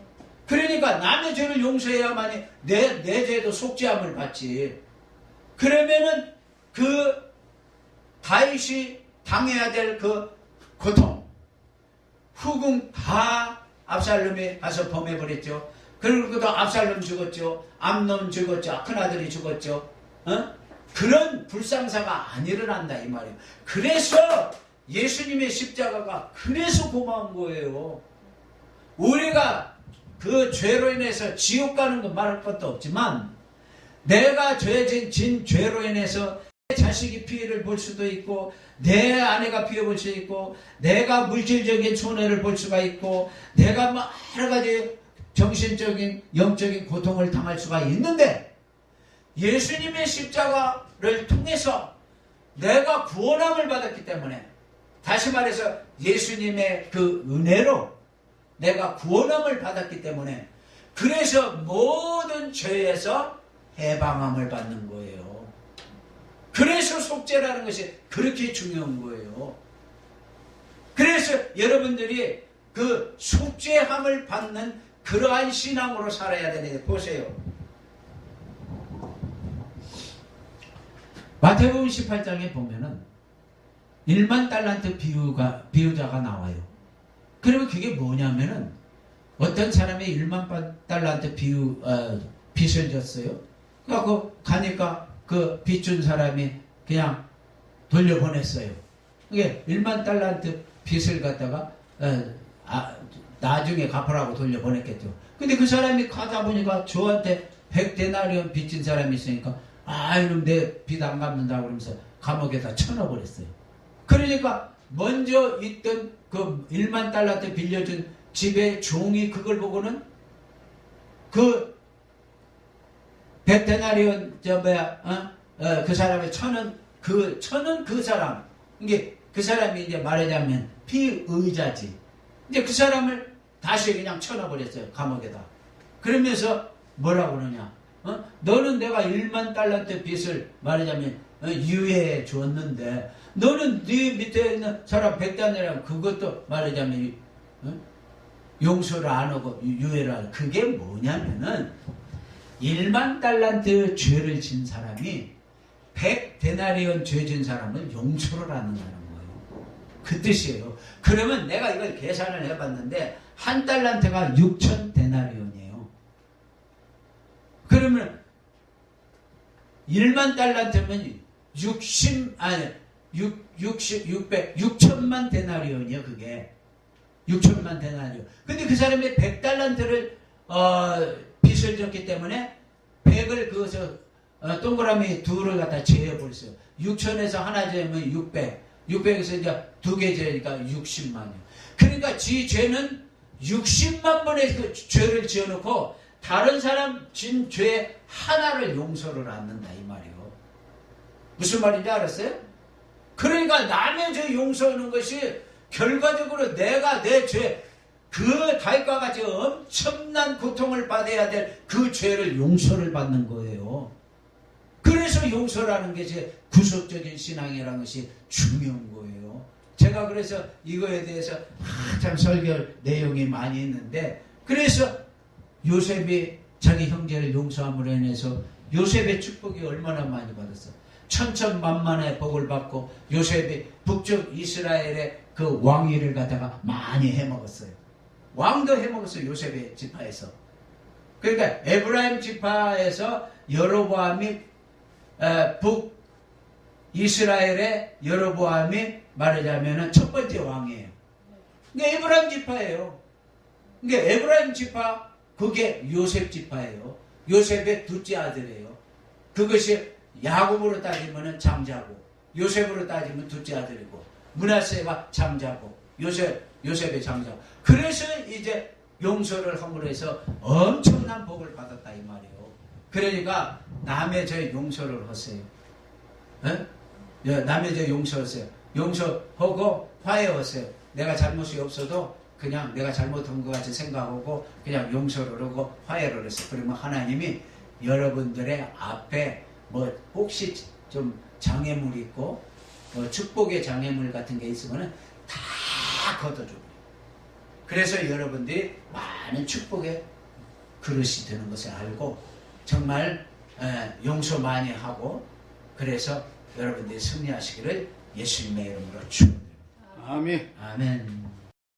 그러니까 남의 죄를 용서해야만이 내 죄도 속죄함을 받지. 그러면은 그 다윗이 당해야 될 그 고통, 후궁 다 압살롬이 가서 범해버렸죠. 그리고 또 압살롬 죽었죠. 암논 죽었죠. 큰아들이 죽었죠. 그런 불상사가 안 일어난다 이 말이에요. 그래서 예수님의 십자가가 그래서 고마운 거예요. 우리가 그 죄로 인해서 지옥 가는 건 말할 것도 없지만 내가 진 죄로 인해서 내 자식이 피해를 볼 수도 있고 내 아내가 피해 볼 수 있고 내가 물질적인 손해를 볼 수가 있고 내가 뭐 여러 가지 정신적인 영적인 고통을 당할 수가 있는데 예수님의 십자가를 통해서 내가 구원함을 받았기 때문에 다시 말해서 예수님의 그 은혜로 내가 구원함을 받았기 때문에 그래서 모든 죄에서 해방함을 받는 거예요. 그래서 속죄라는 것이 그렇게 중요한 거예요. 그래서 여러분들이 그 속죄함을 받는 그러한 신앙으로 살아야 되는데 보세요. 마태복음 18장에 보면은 1만 달란트 비유자가 나와요. 그러면 그게 뭐냐면은 어떤 사람이 1만 달란트 빚을 졌어요. 그래갖고 가니까 그 빚 준 사람이 그냥 돌려보냈어요. 이게 1만 달란트 빚을 갖다가 나중에 갚으라고 돌려보냈겠죠. 근데 그 사람이 가다 보니까 저한테 100데나리온 빚진 사람이 있으니까 이놈 내 빚 안 갚는다고 그러면서 감옥에다 쳐넣어버렸어요. 그러니까 먼저 있던 그 1만 달란트 빌려준 집의 종이 그걸 보고는 그 100데나리온 그 사람의 천은 그 사람 이게 그 사람이 이제 말하자면 피의자지. 이제 그 사람을 다시 그냥 쳐넣어버렸어요. 감옥에다. 그러면서 뭐라고 그러냐. 너는 내가 1만 달란트 빚을 말하자면 유예해 줬는데 너는 네 밑에 있는 사람 100데나리온 그것도 말하자면 용서를 안 하고 유예를 하고. 그게 뭐냐면은 1만 달란트 죄를 진 사람이 100데나리온 죄 진 사람을 용서를 안 한다는 거예요. 그 뜻이에요. 그러면 내가 이걸 계산을 해봤는데 한 달란트가 6,000데나리온이에요. 그러면 1만 달란트면 6천만 데나리온이요. 그게 6천만 데나리온. 근데 그 사람이 100달란트를 빚을 졌기 때문에 100을 동그라미 둘을 갖다 재어버렸어요. 6천에서 하나 재면 600. 600에서 이제 두 개 재니까 60만이요. 그러니까 지 죄는 60만 번의 그 죄를 지어놓고 다른 사람 진 죄 하나를 용서를 않는다 이 말이요. 무슨 말인지 알았어요? 그러니까 남의 죄 용서하는 것이 결과적으로 내가 내 죄, 그 다윗과 같이 엄청난 고통을 받아야 될 그 죄를 용서를 받는 거예요. 그래서 용서라는 게 제 구속적인 신앙이라는 것이 중요한 거예요. 제가 그래서 이거에 대해서 참 설교 내용이 많이 있는데, 그래서 요셉이 자기 형제를 용서함으로 인해서 요셉의 축복이 얼마나 많이 받았어. 천천만만의 복을 받고 요셉이 북쪽 이스라엘의 그 왕위를 갖다가 많이 해먹었어요. 왕도 해먹었어요. 요셉의 지파에서. 그러니까 에브라임 지파에서 여로보암이 북 이스라엘의 여로보암이 말하자면 첫 번째 왕이에요. 그게 에브라임 지파예요. 그게 에브라임 지파, 그게 요셉 지파예요. 요셉의 둘째 아들이에요. 그것이 야곱으로 따지면 장자고, 요셉으로 따지면 둘째 아들이고, 므낫세가 장자고, 요셉의 장자고. 그래서 이제 용서를 함으로 해서 엄청난 복을 받았다 이 말이에요. 그러니까 남의 죄 용서를 하세요. 남의 죄 용서하세요. 용서하고 화해하세요. 내가 잘못이 없어도 그냥 내가 잘못한 것 같이 생각하고 그냥 용서를 하고 화해를 했어요. 그러면 하나님이 여러분들의 앞에 뭐 혹시 좀 장애물 있고 축복의 장애물 같은 게 있으면 다 걷어줘요. 그래서 여러분들이 많은 축복의 그릇이 되는 것을 알고 정말 용서 많이 하고, 그래서 여러분들이 승리하시기를 예수님의 이름으로 축원드립니다. 아멘. 아멘.